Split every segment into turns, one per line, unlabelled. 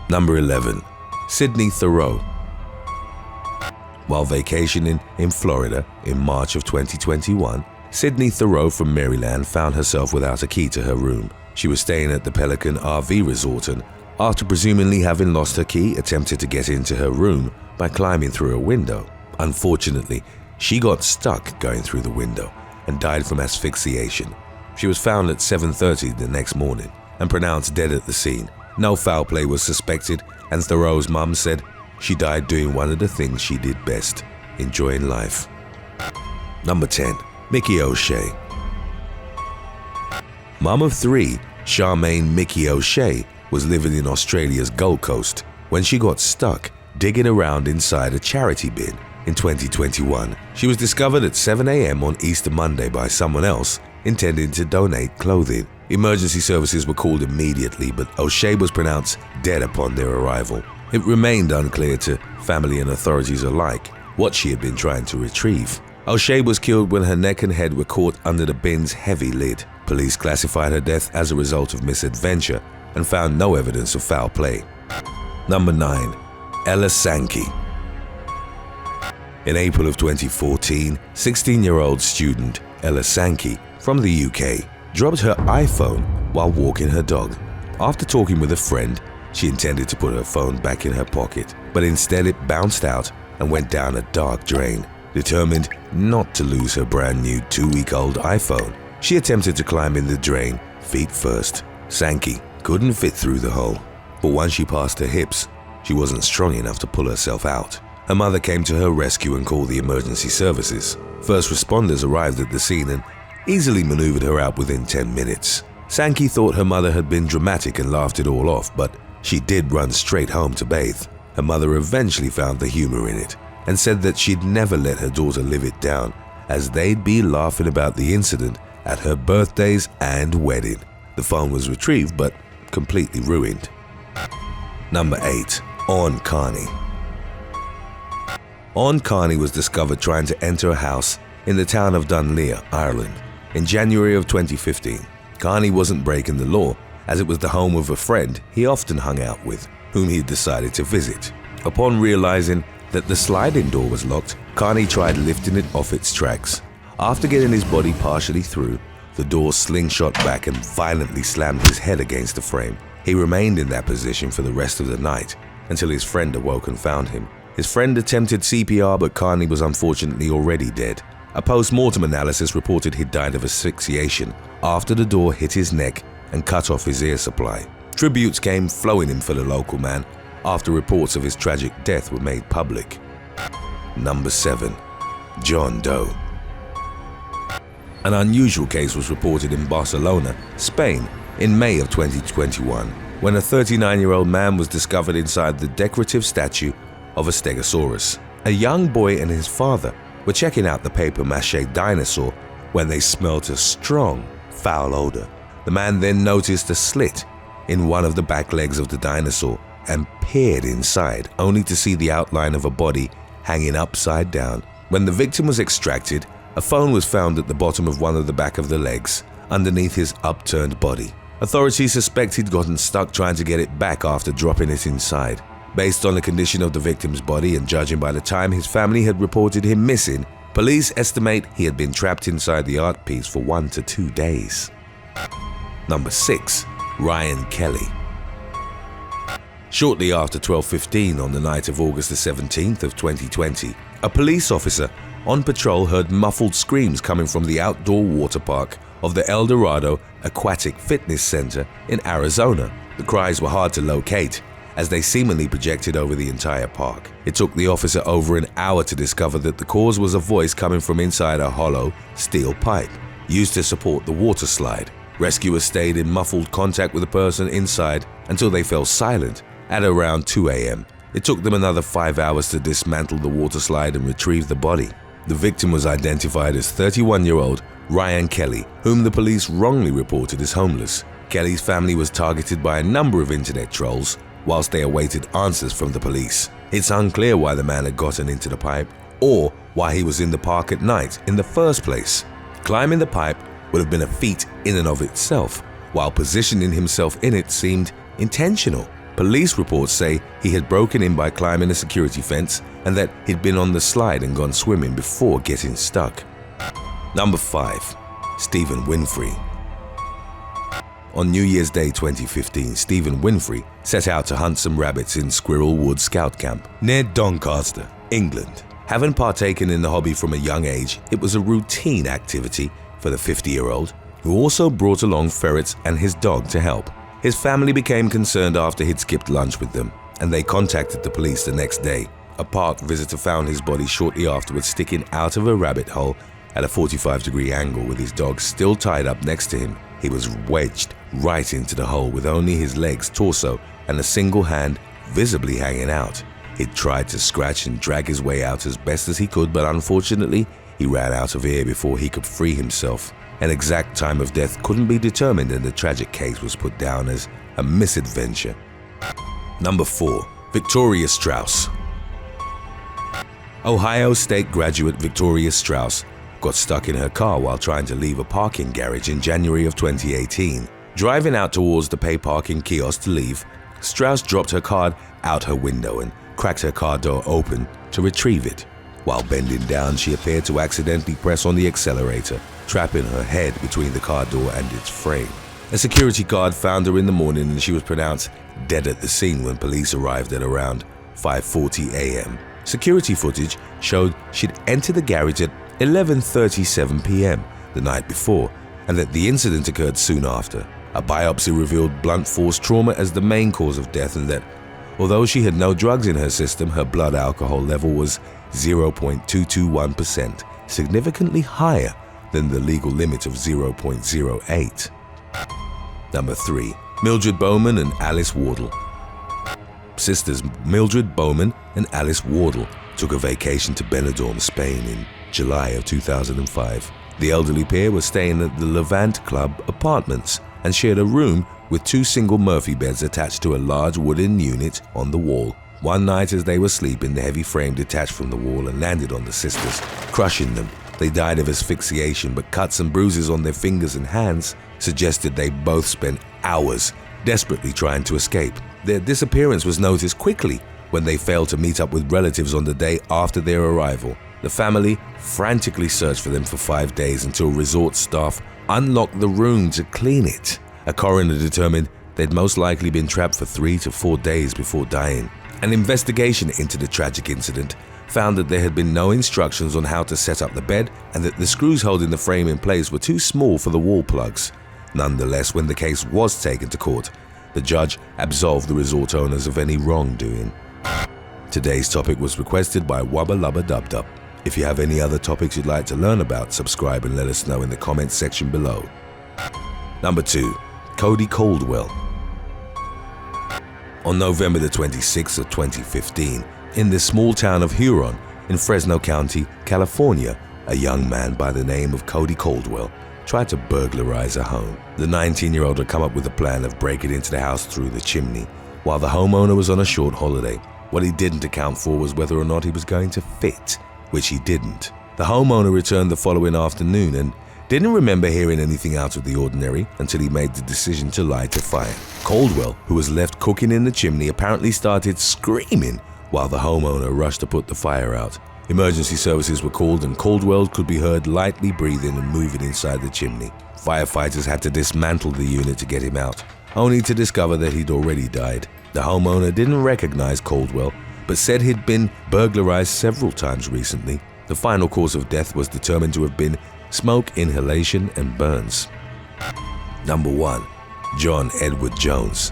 Number 11. Sydney Thoreau. While vacationing in Florida in March of 2021, Sydney Thoreau from Maryland found herself without a key to her room. She was staying at the Pelican RV Resort and, after presumably having lost her key, attempted to get into her room by climbing through a window. Unfortunately, she got stuck going through the window and died from asphyxiation. She was found at 7:30 the next morning and pronounced dead at the scene. No foul play was suspected, and Thoreau's mum said she died doing one of the things she did best, enjoying life. Number 10. Mickey O'Shea. Mum of 3, Charmaine Mickey O'Shea, was living in Australia's Gold Coast when she got stuck digging around inside a charity bin in 2021. She was discovered at 7 a.m. on Easter Monday by someone else intending to donate clothing. Emergency services were called immediately, but O'Shea was pronounced dead upon their arrival. It remained unclear to family and authorities alike what she had been trying to retrieve. O'Shea was killed when her neck and head were caught under the bin's heavy lid. Police classified her death as a result of misadventure and found no evidence of foul play. Number 9. Ella Sankey. In April of 2014, 16-year-old student Ella Sankey from the UK dropped her iPhone while walking her dog. After talking with a friend, she intended to put her phone back in her pocket, but instead it bounced out and went down a dark drain. Determined not to lose her brand new 2-week-old iPhone, she attempted to climb in the drain feet first. Sankey couldn't fit through the hole, but once she passed her hips, she wasn't strong enough to pull herself out. Her mother came to her rescue and called the emergency services. First responders arrived at the scene and easily maneuvered her out within 10 minutes. Sankey thought her mother had been dramatic and laughed it all off, but she did run straight home to bathe. Her mother eventually found the humor in it and said that she'd never let her daughter live it down, as they'd be laughing about the incident at her birthdays and wedding. The phone was retrieved but completely ruined. Number 8. CARNEY. CARNEY was discovered trying to enter a house in the town of Dunleer, Ireland, in January of 2015. CARNEY wasn't breaking the law, as it was the home of a friend he often hung out with, whom he decided to visit. Upon realizing that the sliding door was locked, CARNEY tried lifting it off its tracks. After getting his body partially through, the door slingshot back and violently slammed his head against the frame. He remained in that position for the rest of the night until his friend awoke and found him. His friend attempted CPR, but CARNEY was unfortunately already dead. A post-mortem analysis reported he died of asphyxiation after the door hit his neck and cut off his air supply. Tributes came flowing in for the local man after reports of his tragic death were made public. Number 7. John Doe. An unusual case was reported in Barcelona, Spain, in May of 2021, when a 39-year-old man was discovered inside the decorative statue of a stegosaurus. A young boy and his father were checking out the papier-mâché dinosaur when they smelt a strong, foul odor. The man then noticed a slit in one of the back legs of the dinosaur and peered inside, only to see the outline of a body hanging upside down. When the victim was extracted, a phone was found at the bottom of one of the back of the legs, underneath his upturned body. Authorities suspect he'd gotten stuck trying to get it back after dropping it inside. Based on the condition of the victim's body and judging by the time his family had reported him missing, police estimate he had been trapped inside the art piece for 1 to 2 days. Number 6. Ryan Kelly. Shortly after 12:15 on the night of August the 17th of 2020, a police officer on patrol heard muffled screams coming from the outdoor water park of the El Dorado Aquatic Fitness Center in Arizona. The cries were hard to locate, as they seemingly projected over the entire park. It took the officer over an hour to discover that the cause was a voice coming from inside a hollow steel pipe used to support the water slide. Rescuers stayed in muffled contact with the person inside until they fell silent at around 2 a.m. It took them another 5 hours to dismantle the water slide and retrieve the body. The victim was identified as 31-year-old Ryan Kelly, whom the police wrongly reported as homeless. Kelly's family was targeted by a number of internet trolls whilst they awaited answers from the police. It's unclear why the man had gotten into the pipe or why he was in the park at night in the first place. Climbing the pipe would have been a feat in and of itself, while positioning himself in it seemed intentional. Police reports say he had broken in by climbing a security fence and that he'd been on the slide and gone swimming before getting stuck. Number 5. Stephen Winfrey. On New Year's Day 2015, Stephen Winfrey set out to hunt some rabbits in Squirrel Wood Scout Camp near Doncaster, England. Having partaken in the hobby from a young age, it was a routine activity for the 50-year-old, who also brought along ferrets and his dog to help. His family became concerned after he'd skipped lunch with them, and they contacted the police the next day. A park visitor found his body shortly afterwards sticking out of a rabbit hole at a 45-degree angle with his dog still tied up next to him. He was wedged right into the hole with only his legs, torso, and a single hand visibly hanging out. He'd tried to scratch and drag his way out as best as he could, but unfortunately, he ran out of air before he could free himself. An exact time of death couldn't be determined, and the tragic case was put down as a misadventure. Number 4. Victoria Strauss. Ohio State graduate Victoria Strauss got stuck in her car while trying to leave a parking garage in January of 2018. Driving out towards the pay parking kiosk to leave, Strauss dropped her card out her window and cracked her car door open to retrieve it. While bending down, she appeared to accidentally press on the accelerator, trapping her head between the car door and its frame. A security guard found her in the morning and she was pronounced dead at the scene when police arrived at around 5:40 a.m. Security footage showed she'd entered the garage at 11:37 p.m. the night before, and that the incident occurred soon after. A biopsy revealed blunt force trauma as the main cause of death, and that although she had no drugs in her system, her blood alcohol level was 0.221%, significantly higher than the legal limit of 0.08. Number 3. Mildred Bowman and Alice Wardle. Sisters Mildred Bowman and Alice Wardle took a vacation to Benidorm, Spain in July of 2005. The elderly pair were staying at the Levant Club Apartments and shared a room with 2 single Murphy beds attached to a large wooden unit on the wall. One night as they were sleeping, the heavy frame detached from the wall and landed on the sisters, crushing them. They died of asphyxiation, but cuts and bruises on their fingers and hands suggested they both spent hours desperately trying to escape. Their disappearance was noticed quickly when they failed to meet up with relatives on the day after their arrival. The family frantically searched for them for 5 days until resort staff unlocked the room to clean it. A coroner determined they'd most likely been trapped for 3 to 4 days before dying. An investigation into the tragic incident found that there had been no instructions on how to set up the bed and that the screws holding the frame in place were too small for the wall plugs. Nonetheless, when the case was taken to court, the judge absolved the resort owners of any wrongdoing. Today's topic was requested by Wubba Lubba Dub Dub. If you have any other topics you'd like to learn about, subscribe and let us know in the comments section below. Number 2. CODY Caldwell. On November the 26th of 2015, in the small town of Huron in Fresno County, California, a young man by the name of CODY Caldwell tried to burglarize a home. The 19-year-old had come up with a plan of breaking into the house through the chimney, while the homeowner was on a short holiday. What he didn't account for was whether or not he was going to fit, which he didn't. The homeowner returned the following afternoon and didn't remember hearing anything out of the ordinary until he made the decision to light a fire. Caldwell, who was left cooking in the chimney, apparently started screaming while the homeowner rushed to put the fire out. Emergency services were called and Caldwell could be heard lightly breathing and moving inside the chimney. Firefighters had to dismantle the unit to get him out, only to discover that he'd already died. The homeowner didn't recognize Caldwell, but said he'd been burglarized several times recently. The final cause of death was determined to have been smoke inhalation and burns. Number 1. John Edward Jones.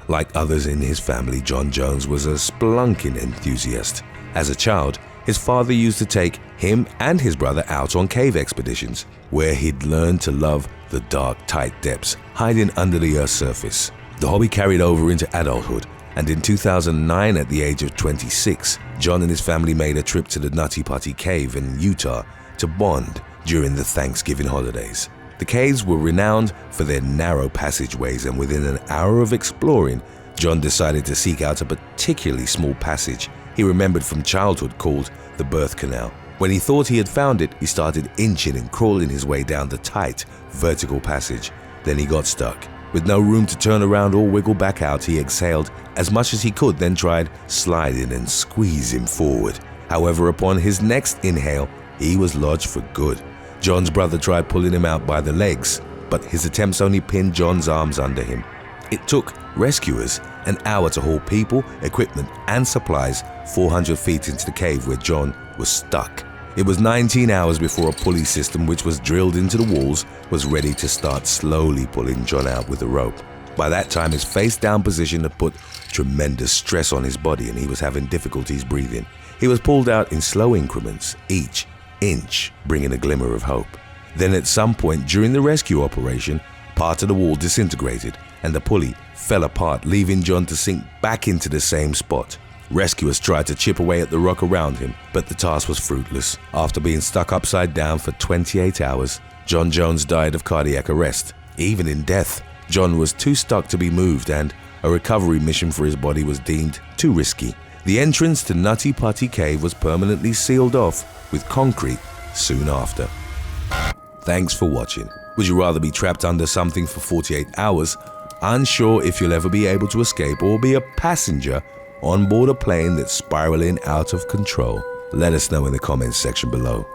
Like others in his family, John Jones was a spelunking enthusiast. As a child, his father used to take him and his brother out on cave expeditions, where he'd learned to love the dark, tight depths hiding under the Earth's surface. The hobby carried over into adulthood, and in 2009, at the age of 26, John and his family made a trip to the Nutty Putty Cave in Utah to bond during the Thanksgiving holidays. The caves were renowned for their narrow passageways, and within an hour of exploring, John decided to seek out a particularly small passage he remembered from childhood called the Birth Canal. When he thought he had found it, he started inching and crawling his way down the tight, vertical passage. Then he got stuck. With no room to turn around or wiggle back out, he exhaled as much as he could, then tried sliding and squeezing forward. However, upon his next inhale, he was lodged for good. John's brother tried pulling him out by the legs, but his attempts only pinned John's arms under him. It took rescuers an hour to haul people, equipment, and supplies 400 feet into the cave where John was stuck. It was 19 hours before a pulley system, which was drilled into the walls, was ready to start slowly pulling John out with a rope. By that time, his face-down position had put tremendous stress on his body and he was having difficulties breathing. He was pulled out in slow increments, each inch bringing a glimmer of hope. Then at some point during the rescue operation, part of the wall disintegrated and the pulley fell apart, leaving John to sink back into the same spot. Rescuers tried to chip away at the rock around him, but the task was fruitless. After being stuck upside down for 28 hours, John Jones died of cardiac arrest. Even in death, John was too stuck to be moved and a recovery mission for his body was deemed too risky. The entrance to Nutty Putty Cave was permanently sealed off with concrete soon after. Thanks for watching. Would you rather be trapped under something for 48 hours, unsure if you'll ever be able to escape, or be a passenger on board a plane that's spiraling out of control? Let us know in the comments section below.